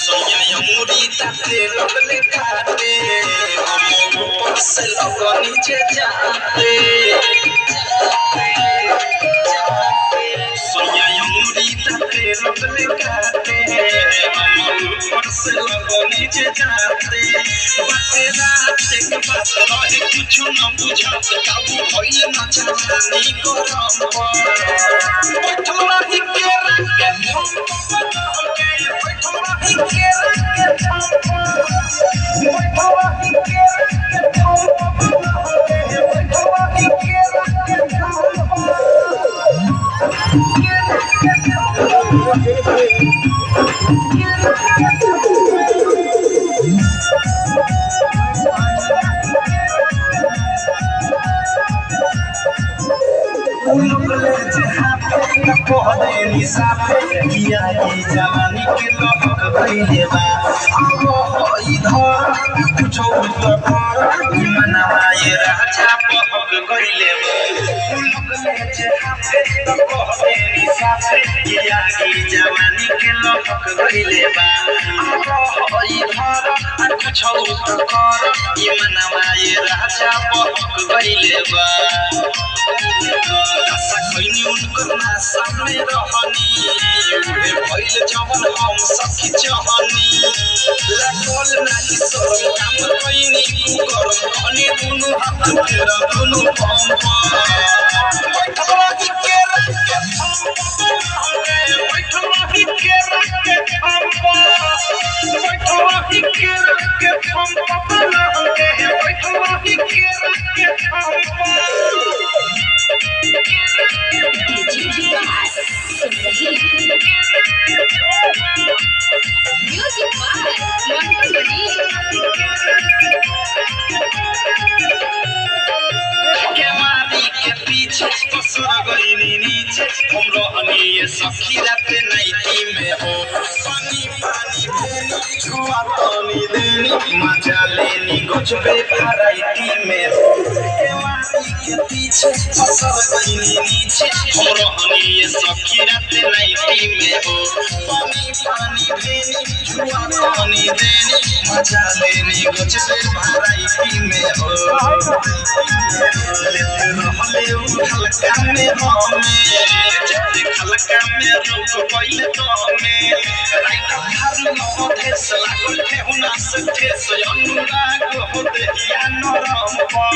Soñai amorita te lovely kaate, amor ऊपर से लगा नीचे जाते। Soñai amorita te lovely kaate, amor ऊपर से लगा नीचे जाते। बातें रात एक बात रहे कुछ न बुझात, काबू भइल न जवानी गरम पर। बैठल रही के रंग के धूप जवानी के लहक गइले बा कुछो मनवाए राजा बहक गइले बा जवानी के लहक गइले बा कुछो मनवाए राजा बहक गइले बा सामने रहनी भइल जवन हम सखी चाहनी लागल नाही शरम काम कइनी गरम अनि दुनु हाथ तेरा दुनु बम बैठल रही के रंग के बैठल रही के रंग के बैठल रही के रंग के बैठल रही के रंग के Music by Mantu Mani. के पीछे पसर गइनी नीचे हम रहनी ये सखी रात नाइटी में हो पानी पानी देनी छुआ तनी देनी मजा लेनी गजबे वैरायटी में हो के पीछे पसर गइनी नीचे हम रहनी ये सखी रात नाइटी में हो पानी पानी देनी छुआ तनी देनी मजा लेनी गजबे वैरायटी में हो हल्का में हमें जब हल्का में रुक पहिले तो हमें राइट हर लो देश लागल है हुना से अनुराग हो दे या नरम पर